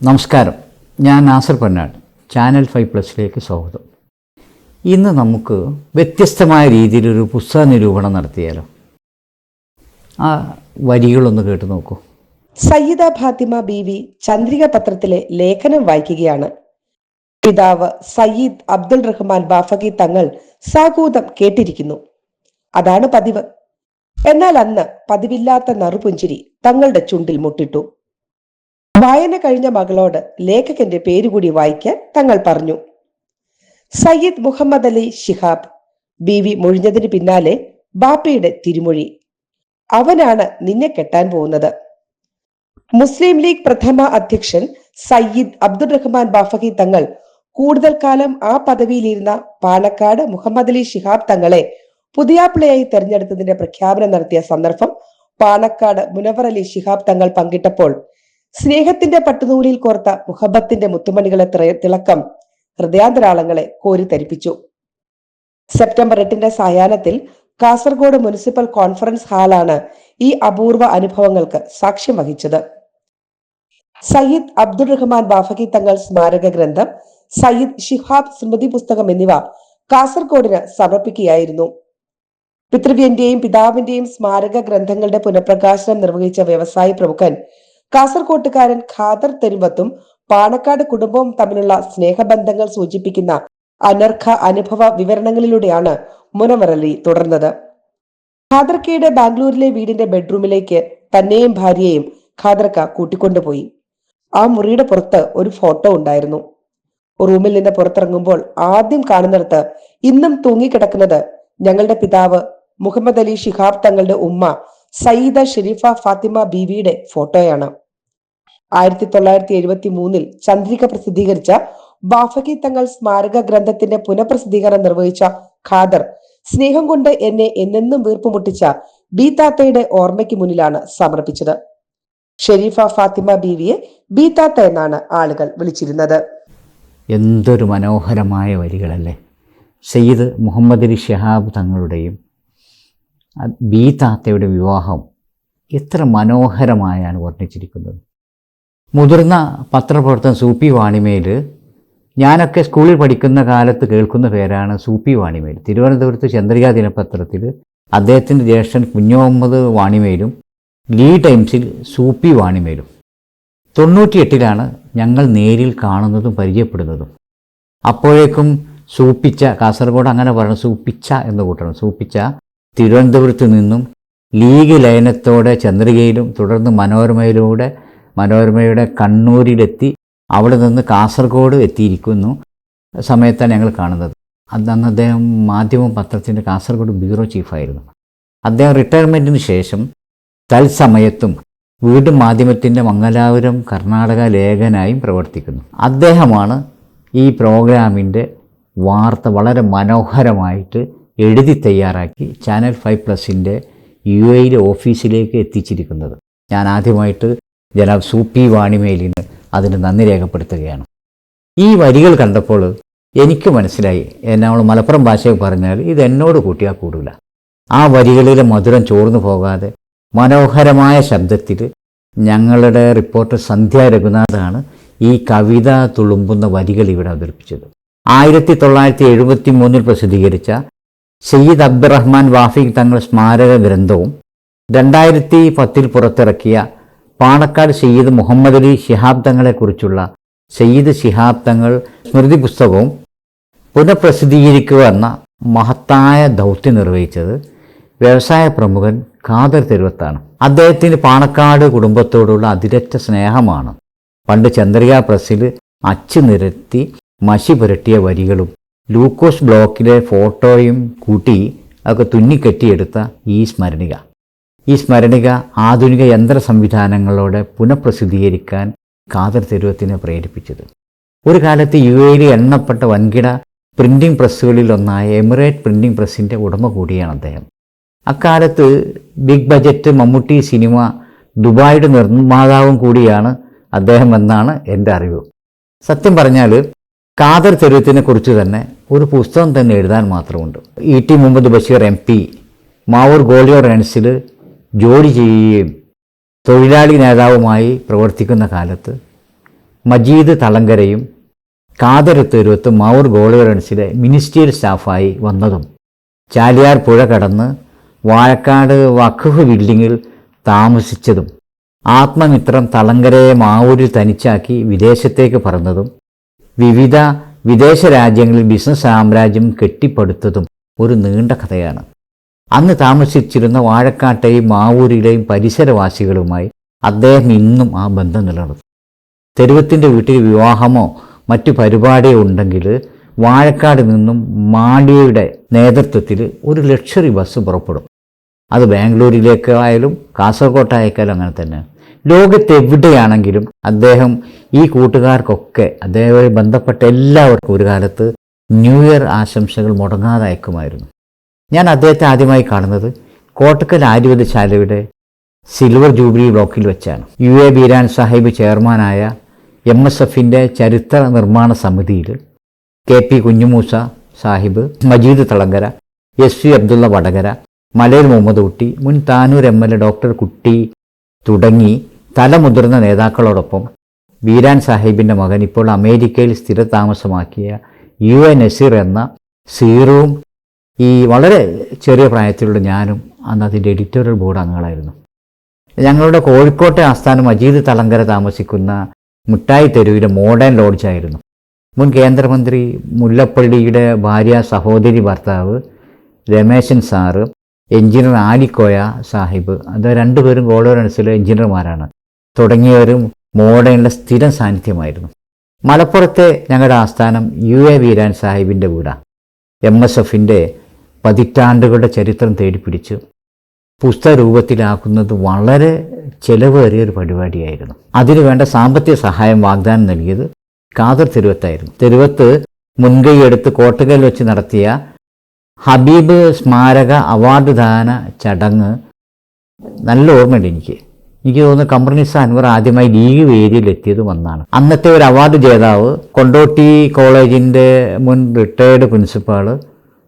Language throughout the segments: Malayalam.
നമസ്കാരം, ഞാൻ നാസർ പൊന്നാട്. ചാനൽ 5+ലേക്ക് സ്വാഗതം. ഇന്ന് നമുക്ക് വ്യത്യസ്തമായ രീതിയിലൊരു പുസ്തക നിരൂപണം നടത്തിയാലോ? ആ വരികളൊന്ന് കേട്ടു നോക്കൂ. സയ്യിദ ഫാത്തിമ ബീവി ചന്ദ്രിക പത്രത്തിലെ ലേഖനം വായിക്കുകയാണ്. പിതാവ് സയ്യിദ് അബ്ദുൾ റഹ്മാൻ ബാഫഖി തങ്ങൾ സാഗൂതം കേട്ടിരിക്കുന്നു. അതാണ് പതിവ്. എന്നാൽ അന്ന് പതിവില്ലാത്ത നറുപുഞ്ചിരി തങ്ങളുടെ ചുണ്ടിൽ മുട്ടിട്ടു. വായന കഴിഞ്ഞ മകളോട് ലേഖകന്റെ പേരുകൂടി വായിക്കാൻ തങ്ങൾ പറഞ്ഞു. സയ്യിദ് മുഹമ്മദ് അലി ശിഹാബ് ബീവി മൊഴിഞ്ഞതിന് പിന്നാലെ ബാപ്പയുടെ തിരുമൊഴി: അവനാണ് നിന്നെ കെട്ടാൻ പോകുന്നത്. മുസ്ലിം ലീഗ് പ്രഥമ അധ്യക്ഷൻ സയ്യിദ് അബ്ദുൾ റഹ്മാൻ ബാഫഖി തങ്ങൾ കൂടുതൽ കാലം ആ പദവിയിലിരുന്ന പാണക്കാട് മുഹമ്മദ് അലി ശിഹാബ് തങ്ങളെ പുതിയാപ്പിളയായി തെരഞ്ഞെടുത്തതിന്റെ പ്രഖ്യാപനം നടത്തിയ സന്ദർഭം പാണക്കാട് മുനവർ അലി ശിഹാബ് തങ്ങൾ പങ്കിട്ടപ്പോൾ സ്നേഹത്തിന്റെ പട്ടുനൂലിൽ കോർത്ത മുഹബത്തിന്റെ മുത്തുമണികളെ തിളക്കം ഹൃദയാന്തരാളങ്ങളെ കോരിത്തരിപ്പിച്ചു. സെപ്റ്റംബർ 8 സായാഹ്നത്തിൽ കാസർഗോഡ് മുനിസിപ്പൽ കോൺഫറൻസ് ഹാളാണ് ഈ അപൂർവ അനുഭവങ്ങൾക്ക് സാക്ഷ്യം വഹിച്ചത്. സയ്യിദ് അബ്ദുൾ റഹ്മാൻ ബാഫഖി തങ്ങൾ സ്മാരക ഗ്രന്ഥം, സയ്യിദ് ശിഹാബ് സ്മൃതി പുസ്തകം എന്നിവ കാസർഗോഡിന് സമർപ്പിക്കുകയായിരുന്നു. പിതൃവ്യന്റെയും പിതാവിന്റെയും സ്മാരക ഗ്രന്ഥങ്ങളുടെ പുനഃപ്രകാശനം നിർവഹിച്ച വ്യവസായ പ്രമുഖൻ കാസർകോട്ടുകാരൻ ഖാദർ തെരുമ്പത്തും പാണക്കാട് കുടുംബവും തമ്മിലുള്ള സ്നേഹബന്ധങ്ങൾ സൂചിപ്പിക്കുന്ന അനർഘ അനുഭവ വിവരണങ്ങളിലൂടെയാണ് മുനവർ അലി തുടർന്നത്. ഖാദർക്കയുടെ ബാംഗ്ലൂരിലെ വീടിന്റെ ബെഡ്റൂമിലേക്ക് തന്നെയും ഭാര്യയെയും ഖാദർക്ക കൂട്ടിക്കൊണ്ടുപോയി. ആ മുറിയുടെ പുറത്ത് ഒരു ഫോട്ടോ ഉണ്ടായിരുന്നു. റൂമിൽ നിന്ന് പുറത്തിറങ്ങുമ്പോൾ ആദ്യം കാണുന്നിടത്ത് ഇന്നും തൂങ്ങിക്കിടക്കുന്നത് ഞങ്ങളുടെ പിതാവ് മുഹമ്മദ് അലി ശിഹാബ് തങ്ങളുടെ ഉമ്മ സയ്യിദ ഷെരീഫ ഫാത്തിമ ബീവിയുടെ ഫോട്ടോയാണ്. 1973 ചന്ദ്രിക പ്രസിദ്ധീകരിച്ച ബാഫഖി തങ്ങൾ സ്മാരക ഗ്രന്ഥത്തിന്റെ പുനഃപ്രസിദ്ധീകരണം നിർവഹിച്ച ഖാദർ സ്നേഹം കൊണ്ട് എന്നെ എന്നെന്നും വീർപ്പുമുട്ടിച്ച ബി താത്തയുടെ ഓർമ്മയ്ക്ക് മുന്നിലാണ് സമർപ്പിച്ചത്. ഷെരീഫ ഫാത്തിമ ബീവിയെ ബി താത്ത എന്നാണ് ആളുകൾ വിളിച്ചിരുന്നത്. എന്തൊരു മനോഹരമായ വരികളല്ലേ! സയ്യിദ് മുഹമ്മദ് അലി ശിഹാബ് തങ്ങളുടെയും ബി താത്തയുടെ വിവാഹം എത്ര മനോഹരമായാണ് വർണ്ണിച്ചിരിക്കുന്നത്. മുതിർന്ന പത്രപ്രവർത്തകൻ സൂപ്പി വാണിമേൽ, ഞാനൊക്കെ സ്കൂളിൽ പഠിക്കുന്ന കാലത്ത് കേൾക്കുന്ന പേരാണ് സൂപ്പി വാണിമേൽ. തിരുവനന്തപുരത്ത് ചന്ദ്രിക ദിനപത്രത്തിൽ അദ്ദേഹത്തിൻ്റെ ജ്യേഷ്ഠൻ കുഞ്ഞുമുഹമ്മദ് വാണിമേലും ലീ ടൈംസിൽ സൂപ്പി വാണിമേലും. 98 ഞങ്ങൾ നേരിൽ കാണുന്നതും പരിചയപ്പെടുന്നതും. അപ്പോഴേക്കും സൂപ്പിച്ച, കാസർഗോഡ് അങ്ങനെ പറയണം, സൂപ്പിച്ച എന്ന് കൂട്ടണം, സൂപ്പിച്ച തിരുവനന്തപുരത്ത് നിന്നും ലീഗ് ലയനത്തോടെ ചന്ദ്രികയിലും തുടർന്ന് മനോരമയുടെ കണ്ണൂരിലെത്തി അവിടെ നിന്ന് കാസർഗോഡ് എത്തിയിരിക്കുന്നു സമയത്താണ് ഞങ്ങൾ കാണുന്നത്. അന്ന് അദ്ദേഹം മാധ്യമ പത്രത്തിൻ്റെ കാസർഗോഡ് ബ്യൂറോ ചീഫായിരുന്നു. അദ്ദേഹം റിട്ടയർമെൻറ്റിന് ശേഷം തത്സമയത്തും വീണ്ടും മാധ്യമത്തിൻ്റെ മംഗലാപുരം കർണാടക ലേഖനായും പ്രവർത്തിക്കുന്നു. അദ്ദേഹമാണ് ഈ പ്രോഗ്രാമിൻ്റെ വാർത്ത വളരെ മനോഹരമായിട്ട് എഴുതി തയ്യാറാക്കി ചാനൽ 5+ൻ്റെ UAE ഓഫീസിലേക്ക് എത്തിച്ചിരിക്കുന്നത്. ഞാൻ ആദ്യമായിട്ട് ജനാബ് സൂപ്പി വാണിമേലിന് അതിന് നന്ദി രേഖപ്പെടുത്തുകയാണ്. ഈ വരികൾ കണ്ടപ്പോൾ എനിക്ക് മനസ്സിലായി, നമ്മൾ മലപ്പുറം ഭാഷയിൽ പറഞ്ഞാൽ ഇത് എന്നോട് കൂട്ടിയാൽ കൂടില്ല. ആ വരികളിലെ മധുരം ചോർന്നു പോകാതെ മനോഹരമായ ശബ്ദത്തിൽ ഞങ്ങളുടെ റിപ്പോർട്ടർ സന്ധ്യ രഘുനാഥാണ് ഈ കവിത തുളുമ്പുന്ന വരികൾ ഇവിടെ അവതരിപ്പിച്ചത്. 1973 പ്രസിദ്ധീകരിച്ച സയ്യിദ് അബ്ദുറഹ്മാൻ ബാഫഖി തങ്ങൾ സ്മാരക ഗ്രന്ഥവും 2010 പുറത്തിറക്കിയ പാണക്കാട് സയ്യിദ് മുഹമ്മദ് അലി ശിഹാബ് തങ്ങളെക്കുറിച്ചുള്ള സയ്യിദ് ശിഹാബ് തങ്ങൾ സ്മൃതി പുസ്തകവും പുനഃപ്രസിദ്ധീകരിക്കുക എന്ന മഹത്തായ ദൗത്യം നിർവഹിച്ചത് വ്യവസായ പ്രമുഖൻ ഖാദർ തെരുവത്താണ്. അദ്ദേഹത്തിന് പാണക്കാട് കുടുംബത്തോടുള്ള അതിരറ്റ സ്നേഹമാണ് പണ്ട് ചന്ദ്രിക പ്രസ്സിൽ അച്ചു നിരത്തി മഷി പുരട്ടിയ വരികളും ലൂക്കോസ് ബ്ലോക്കിലെ ഫോട്ടോയും കൂട്ടി ഒക്കെ തുന്നിക്കെട്ടിയെടുത്ത ഈ സ്മരണിക ആധുനിക യന്ത്ര സംവിധാനങ്ങളോടെ പുനഃപ്രസിദ്ധീകരിക്കാൻ ഖാദർ തെരുവത്തിനെ പ്രേരിപ്പിച്ചത്. ഒരു കാലത്ത് UAE എണ്ണപ്പെട്ട വൻകിട പ്രിൻറ്റിംഗ് പ്രസ്സുകളിൽ ഒന്നായ എമിറേറ്റ് പ്രിൻറ്റിംഗ് പ്രസ്സിൻ്റെ ഉടമ കൂടിയാണ് അദ്ദേഹം. അക്കാലത്ത് ബിഗ് ബജറ്റ് മമ്മൂട്ടി സിനിമ ദുബായിയുടെ നിർമ്മാതാവും കൂടിയാണ് അദ്ദേഹം എന്നാണ് എൻ്റെ അറിവ്. സത്യം പറഞ്ഞാൽ ഖാദർ തെരുവത്തിനെ കുറിച്ച് തന്നെ ഒരു പുസ്തകം തന്നെ എഴുതാൻ മാത്രമുണ്ട്. ET മുഹമ്മദ് ബഷീർ MP മാവൂർ ഗോളിയോർ റൺസിൽ ജോലി ചെയ്യുകയും തൊഴിലാളി നേതാവുമായി പ്രവർത്തിക്കുന്ന കാലത്ത് മജീദ് തളങ്കരയും ഖാദർ തെരുവത്ത് മൗർ ഗോൾഡൻസിലെ മിനിസ്റ്റീരിയൽ സ്റ്റാഫായി വന്നതും ചാലിയാർ പുഴ കടന്ന് വാഴക്കാട് വഖഫ് ബിൽഡിങ്ങിൽ താമസിച്ചതും ആത്മമിത്രം തളങ്കരയെ മാവൂരിൽ തനിച്ചാക്കി വിദേശത്തേക്ക് പറന്നതും വിവിധ വിദേശ രാജ്യങ്ങളിൽ ബിസിനസ് സാമ്രാജ്യം കെട്ടിപ്പടുത്തതും ഒരു നീണ്ട കഥയാണ്. അന്ന് താമസിച്ചിരുന്ന വാഴക്കാട്ടെയും മാവൂരിലെയും പരിസരവാസികളുമായി അദ്ദേഹം ഇന്നും ആ ബന്ധം നിലനിർത്തും. തെരുവത്തിൻ്റെ വീട്ടിൽ വിവാഹമോ മറ്റു പരിപാടിയോ ഉണ്ടെങ്കിൽ വാഴക്കാട് നിന്നും മാളിയയുടെ നേതൃത്വത്തിൽ ഒരു ലക്ഷറി ബസ് പുറപ്പെടും. അത് ബാംഗ്ലൂരിലേക്കായാലും കാസർഗോട്ടായാലും അങ്ങനെ തന്നെ. ലോകത്തെവിടെയാണെങ്കിലും അദ്ദേഹം ഈ കൂട്ടുകാർക്കൊക്കെ അദ്ദേഹവുമായി ബന്ധപ്പെട്ട എല്ലാവർക്കും ഒരു കാലത്ത് ന്യൂ ഇയർ ആശംസകൾ മുടങ്ങാതെ അയക്കുമായിരുന്നു. ഞാൻ അദ്ദേഹത്തെ ആദ്യമായി കാണുന്നത് കോട്ടക്കൽ ആര്യവൈദ്യശാലയുടെ സിൽവർ ജൂബിലി ബ്ലോക്കിൽ വെച്ചാണ്. UA ബീരാൻ സാഹിബ് ചെയർമാനായ MSFൻ്റെ ചരിത്ര നിർമ്മാണ സമിതിയിൽ KP കുഞ്ഞുമൂസ സാഹിബ്, മജീദ് തളങ്കര, SV അബ്ദുള്ള വടകര, മലയിൽ മുഹമ്മദ് കുട്ടി, മുൻ താനൂർ MLA ഡോക്ടർ കുട്ടി തുടങ്ങി തലമുതിർന്ന നേതാക്കളോടൊപ്പം ബീരാൻ സാഹിബിൻ്റെ മകൻ ഇപ്പോൾ അമേരിക്കയിൽ സ്ഥിരതാമസമാക്കിയ UA നസീർ എന്ന സീറുവും ഈ വളരെ ചെറിയ പ്രായത്തിലുള്ള ഞാനും അന്ന് അതിൻ്റെ എഡിറ്റോറിയൽ ബോർഡ് അംഗങ്ങളായിരുന്നു. ഞങ്ങളുടെ കോഴിക്കോട്ടെ ആസ്ഥാനം മജീദ് തളങ്കര താമസിക്കുന്ന മിഠായി തെരുവിലെ മോഡേൺ ലോഡ്ജായിരുന്നു. മുൻ കേന്ദ്രമന്ത്രി മുല്ലപ്പള്ളിയുടെ ഭാര്യ സഹോദരി ഭർത്താവ് രമേശൻ സാറ്, എഞ്ചിനീയർ ആലിക്കോയ സാഹിബ്, അത് രണ്ടുപേരും ഗോൾഡൻസിലെ എഞ്ചിനീയർമാരാണ്, തുടങ്ങിയവരും മോഡേണിലെ സ്ഥിരം സാന്നിധ്യമായിരുന്നു. മലപ്പുറത്തെ ഞങ്ങളുടെ ആസ്ഥാനം UA ബീരാൻ സാഹിബിൻ്റെ വീടാണ്. MSFൻ്റെ പതിറ്റാണ്ടുകളുടെ ചരിത്രം തേടിപ്പിടിച്ച് പുസ്തക രൂപത്തിലാക്കുന്നത് വളരെ ചെലവേറിയൊരു പരിപാടിയായിരുന്നു. അതിനു വേണ്ട സാമ്പത്തിക സഹായം വാഗ്ദാനം നൽകിയത് ഖാദർ തെരുവത്തായിരുന്നു. തെരുവത്ത് മുൻകൈയെടുത്ത് കോട്ടകൽ വെച്ച് നടത്തിയ ഹബീബ് സ്മാരക അവാർഡ് ദാന ചടങ്ങ് നല്ല ഓർമ്മയുണ്ട് എനിക്ക് തോന്നുന്നു കംപ്രനിസ് അൻവർ ആദ്യമായി ലീഗ് വേദിയിൽ എത്തിയതും അന്നാണ്. അന്നത്തെ ഒരു അവാർഡ് ജേതാവ് കൊണ്ടോട്ടി കോളേജിൻ്റെ മുൻ റിട്ടയേർഡ് പ്രിൻസിപ്പാൾ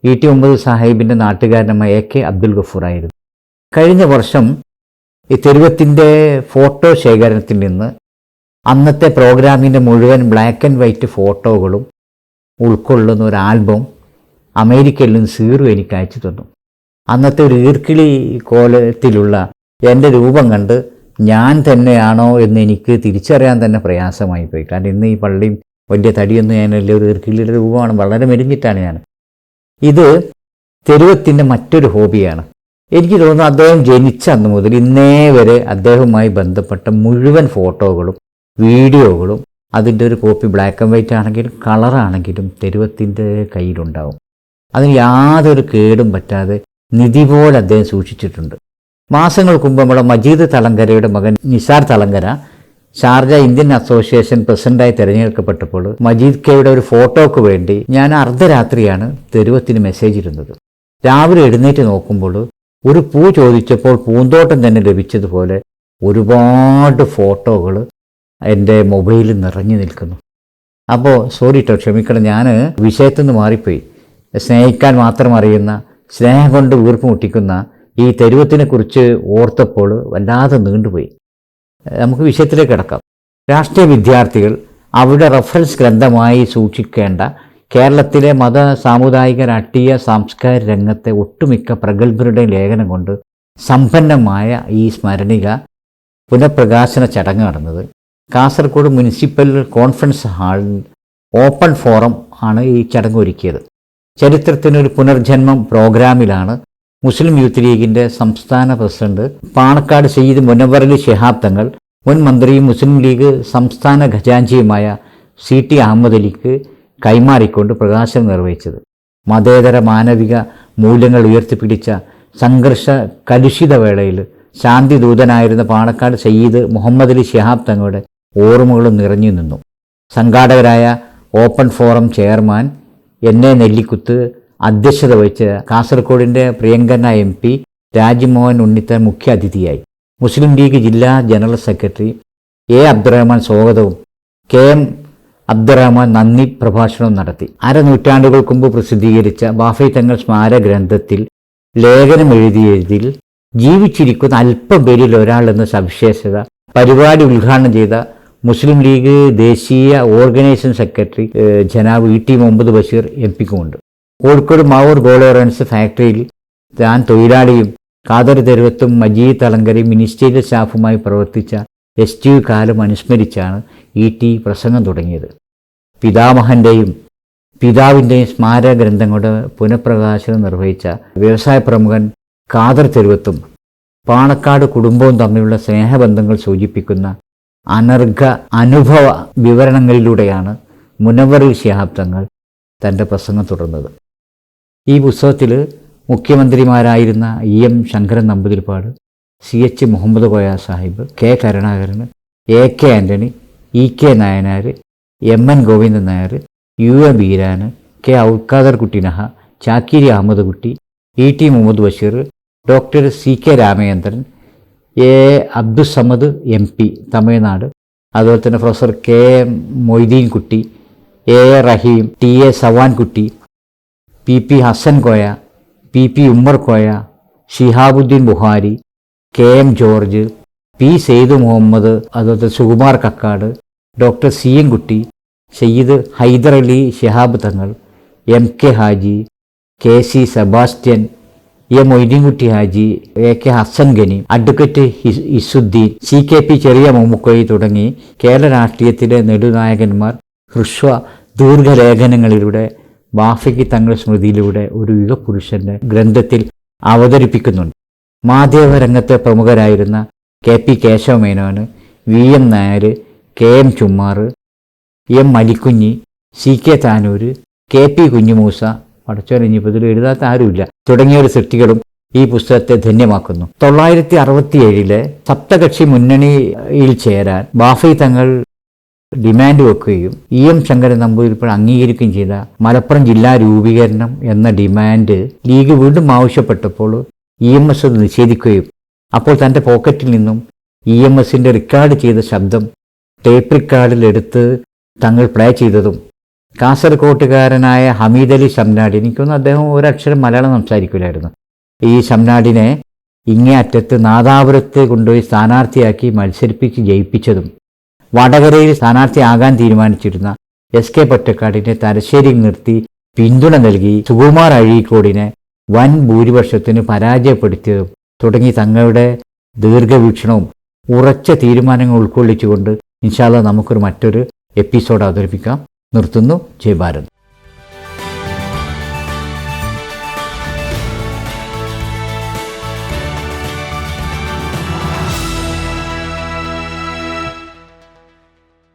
ET മുഹമ്മദ് സാഹിബിൻ്റെ നാട്ടുകാരനായ AK അബ്ദുൽ ഗഫൂർ ആയിരുന്നു. കഴിഞ്ഞ വർഷം ഈ തെരുവത്തിൻ്റെ ഫോട്ടോ ശേഖരണത്തിൽ നിന്ന് അന്നത്തെ പ്രോഗ്രാമിൻ്റെ മുഴുവൻ ബ്ലാക്ക് ആൻഡ് വൈറ്റ് ഫോട്ടോകളും ഉൾക്കൊള്ളുന്ന ഒരു ആൽബം അമേരിക്കയിൽ നിന്ന് സീറു എനിക്ക് അയച്ചു തന്നു. അന്നത്തെ ഒരു ഈർക്കിളി കോലത്തിലുള്ള എൻ്റെ രൂപം കണ്ട് ഞാൻ തന്നെയാണോ എന്ന് എനിക്ക് തിരിച്ചറിയാൻ തന്നെ പ്രയാസമായി പോയി. കാരണം ഇന്ന് ഈ പള്ളിയും വലിയ തടിയൊന്നും ഞാനല്ല, ഒരു ഈർക്കിളിയുടെ രൂപമാണ്, വളരെ മെലിഞ്ഞിട്ടാണ് ഞാൻ. ഇത് തെരുവത്തിൻ്റെ മറ്റൊരു ഹോബിയാണ്. എനിക്ക് തോന്നുന്നു അദ്ദേഹം ജനിച്ച അന്ന് മുതൽ ഇന്നേ വരെ അദ്ദേഹവുമായി ബന്ധപ്പെട്ട മുഴുവൻ ഫോട്ടോകളും വീഡിയോകളും അതിൻ്റെ ഒരു കോപ്പി ബ്ലാക്ക് ആൻഡ് വൈറ്റ് ആണെങ്കിലും കളറാണെങ്കിലും തെരുവത്തിൻ്റെ കയ്യിലുണ്ടാവും. അതിന് യാതൊരു കേടും പറ്റാതെ നിധി പോലെ അദ്ദേഹം സൂക്ഷിച്ചിട്ടുണ്ട്. മാസങ്ങൾക്ക് മുമ്പ് നമ്മുടെ മജീദ് തളങ്കരയുടെ മകൻ Nisar Thalangara Sharjah Indian association പ്രസിഡന്റായി തിരഞ്ഞെടുക്കപ്പെട്ടപ്പോൾ മജീദ് കെയുടെ ഒരു ഫോട്ടോക്ക് വേണ്ടി ഞാൻ അർദ്ധരാത്രിയാണ് തെരുവത്തിന് മെസ്സേജ് ഇരുന്നത്. രാവിലെ എഴുന്നേറ്റ് നോക്കുമ്പോൾ ഒരു പൂ ചോദിച്ചപ്പോൾ പൂന്തോട്ടം തന്നെ ലഭിച്ചതുപോലെ ഒരുപാട് ഫോട്ടോകൾ എൻ്റെ മൊബൈലിൽ നിറഞ്ഞു നിൽക്കുന്നു. അപ്പോൾ സോറി കേട്ടോ, ക്ഷമിക്കണം, ഞാൻ വിഷയത്തിൽ നിന്ന് മാറിപ്പോയി. സ്നേഹിക്കാൻ മാത്രം അറിയുന്ന, സ്നേഹം കൊണ്ട് വീർപ്പ് മുട്ടിക്കുന്ന ഈ തെരുവത്തിനെക്കുറിച്ച് ഓർത്തപ്പോൾ വല്ലാതെ നീണ്ടുപോയി. നമുക്ക് വിഷയത്തിലേക്ക് കിടക്കാം. രാഷ്ട്രീയ വിദ്യാർത്ഥികൾ അവരുടെ റഫറൻസ് ഗ്രന്ഥമായി സൂക്ഷിക്കേണ്ട കേരളത്തിലെ മത സാമുദായിക രാഷ്ട്രീയ സാംസ്കാരിക രംഗത്തെ ഒട്ടുമിക്ക പ്രഗത്ഭരുടെ ലേഖനം കൊണ്ട് സമ്പന്നമായ ഈ സ്മരണിക പുനഃപ്രകാശന ചടങ്ങ് നടന്നത് കാസർഗോഡ് മുനിസിപ്പൽ കോൺഫറൻസ് ഹാളിൽ ഓപ്പൺ ഫോറം ആണ് ഈ ചടങ്ങ് ഒരുക്കിയത്. ചരിത്രത്തിനൊരു പുനർജന്മം പ്രോഗ്രാമിലാണ് മുസ്ലിം യൂത്ത് ലീഗിൻ്റെ സംസ്ഥാന പ്രസിഡന്റ് പാണക്കാട് സയ്യിദ് മുനവ്വറലി ശിഹാബ് തങ്ങൾ, മുൻ മന്ത്രിയും മുസ്ലിം ലീഗ് സംസ്ഥാന ഖജാൻജിയുമായ CT അഹമ്മദ് അലിക്ക് കൈമാറിക്കൊണ്ട് പ്രകാശനം നിർവഹിച്ചത്. മതേതര മാനവിക മൂല്യങ്ങൾ ഉയർത്തിപ്പിടിച്ച സംഘർഷ കലുഷിത വേളയിൽ ശാന്തി ദൂതനായിരുന്ന പാണക്കാട് സയ്യിദ് മുഹമ്മദ് അലി ശിഹാബ് തങ്ങളുടെ ഓർമ്മകളും നിറഞ്ഞു നിന്നു. സംഘാടകരായ open forum chairman NA Nellikuth അധ്യക്ഷത വഹിച്ച കാസർഗോഡിൻ്റെ പ്രിയങ്കരനായ MP രാജ്മോഹൻ ഉണ്ണിത്താൻ മുഖ്യ അതിഥിയായി. മുസ്ലിം ലീഗ് ജില്ലാ ജനറൽ സെക്രട്ടറി A അബ്ദുറഹ്മാൻ സ്വാഗതവും KM അബ്ദുറഹ്മാൻ നന്ദി പ്രഭാഷണവും നടത്തി. അരനൂറ്റാണ്ടുകൾക്ക് മുമ്പ് പ്രസിദ്ധീകരിച്ച ബാഫി തങ്ങൾ സ്മാരക ഗ്രന്ഥത്തിൽ ലേഖനം എഴുതിയതിൽ ജീവിച്ചിരിക്കുന്ന അല്പം പേരിൽ ഒരാൾ എന്ന സവിശേഷത പരിപാടി ഉദ്ഘാടനം ചെയ്ത മുസ്ലിം ലീഗ് ദേശീയ ഓർഗനൈസേഷൻ സെക്രട്ടറി ജനാബ് ഇ ടി മുഹമ്മദ് ബഷീർ എംപിക്കുമുണ്ട്. കോഴിക്കോട് മാവൂർ ഗോൾഡ് ഫാക്ടറിയിൽ താൻ തൊഴിലാളിയും ഖാദർ തെരുവത്തും മജീദ് തളങ്കരയും മിനിസ്റ്റീരിയൽ സ്റ്റാഫുമായി പ്രവർത്തിച്ച STU കാലം അനുസ്മരിച്ചാണ് ET പ്രസംഗം തുടങ്ങിയത്. പിതാമഹൻ്റെയും പിതാവിൻ്റെയും സ്മാരക ഗ്രന്ഥങ്ങളുടെ പുനഃപ്രകാശനം നിർവഹിച്ച വ്യവസായ പ്രമുഖൻ ഖാദർ തെരുവത്തും പാണക്കാട് കുടുംബവും തമ്മിലുള്ള സ്നേഹബന്ധങ്ങൾ സൂചിപ്പിക്കുന്ന അനർഘ അനുഭവ വിവരണങ്ങളിലൂടെയാണ് മുനവ്വറുൽ ശിഹാബ് തങ്ങൾ തൻ്റെ പ്രസംഗം തുടർന്നത്. ഈ പുസ്തകത്തിൽ മുഖ്യമന്ത്രിമാരായിരുന്ന EM Sankaran Namboodiripad, CH Muhammad Koya Sahib, K Karunakaran, AK Antony, EK Nayanar, MN Govindan Nair, UA Beeran, K ഔദ്ഖാദർ കുട്ടി നഹ, Chakkiri Ahammed Kutty, ET Muhammad Basheer, doctor CK Ramachandran, A Abdussamad MP Tamil Nadu, അതുപോലെ തന്നെ പ്രൊഫസർ K മൊയ്തീൻ കുട്ടി, A Rahim, TA Savan Kutty, PP Hassan Koya, PP Ummer Koya, Shihabuddin Bukhari, KM George, P Sayed Muhammad, അതുപോലെ സുകുമാർ കക്കാട്, ഡോക്ടർ CM കുട്ടി, Sayyid Hyder Ali Shihab Thangal, MK Haji, KC Sebastian, A Moideenkutty Haji, AK Hassan Gani, advocate Izzuddin, CKP Cheriya മുമുക്കോയി തുടങ്ങി കേരള രാഷ്ട്രീയത്തിലെ നെടുനായകന്മാർ ഹ്രസ്വ ദീർഘലേഖനങ്ങളിലൂടെ ബാഫക്കി തങ്ങളുടെ സ്മൃതിയിലൂടെ ഒരു യുഗപുരുഷന്റെ ഗ്രന്ഥത്തിൽ അവതരിപ്പിക്കുന്നുണ്ട്. മാധ്യമരംഗത്തെ പ്രമുഖരായിരുന്ന KP Kesava Menon, VM Nair, KM Chummar, M മലിക്കുഞ്ഞി, CK Tanur, KP Kunjumoosa, പടച്ചോനിപ്പോൾ ഇതിൽ എഴുതാത്ത ആരുമില്ല, തുടങ്ങിയ സൃഷ്ടികളും ഈ പുസ്തകത്തെ ധന്യമാക്കുന്നു. 967 സപ്തകക്ഷി മുന്നണിയിൽ ചേരാൻ ബാഫക്കി തങ്ങൾ ഡിമാൻഡ് വെക്കുകയും EM ശങ്കരൻ നമ്പൂതിരിപ്പാട് അംഗീകരിക്കുകയും ചെയ്ത മലപ്പുറം ജില്ലാ രൂപീകരണം എന്ന ഡിമാൻഡ് ലീഗ് വീണ്ടും ആവശ്യപ്പെട്ടപ്പോൾ EMS അത് നിഷേധിക്കുകയും അപ്പോൾ തൻ്റെ പോക്കറ്റിൽ നിന്നും EMSൻ്റെ റെക്കോർഡ് ചെയ്ത ശബ്ദം ടേപ്പ് റെക്കോർഡിലെടുത്ത് തങ്ങൾ പ്ലേ ചെയ്തതും കാസർകോട്ടുകാരനായ ഹമീദ് അലി ഷംനാടി, എനിക്കൊന്നും അദ്ദേഹം ഒരക്ഷരം മലയാളം സംസാരിക്കില്ലായിരുന്നു, ഈ ഷംനാടിനെ ഇങ്ങേ അറ്റത്ത് നാദാപുരത്ത് കൊണ്ടുപോയി സ്ഥാനാർത്ഥിയാക്കി മത്സരിപ്പിച്ച് ജയിപ്പിച്ചതും വടകരയിൽ സ്ഥാനാർത്ഥിയാകാൻ തീരുമാനിച്ചിരുന്ന SK പൊറ്റക്കാടിനെ തലശ്ശേരിയിൽ നിർത്തി പിന്തുണ നൽകി സുകുമാർ അഴീക്കോടിനെ വൻ ഭൂരിപക്ഷത്തിന് പരാജയപ്പെടുത്തിയതും തുടങ്ങി തങ്ങളുടെ ദീർഘവീക്ഷണവും ഉറച്ച തീരുമാനങ്ങൾ ഉൾക്കൊള്ളിച്ചുകൊണ്ട് ഇൻഷാ അല്ലാഹ് നമുക്കൊരു മറ്റൊരു എപ്പിസോഡ് അവതരിപ്പിക്കാം. നിർത്തുന്നു. ജയ് ഭാരത്.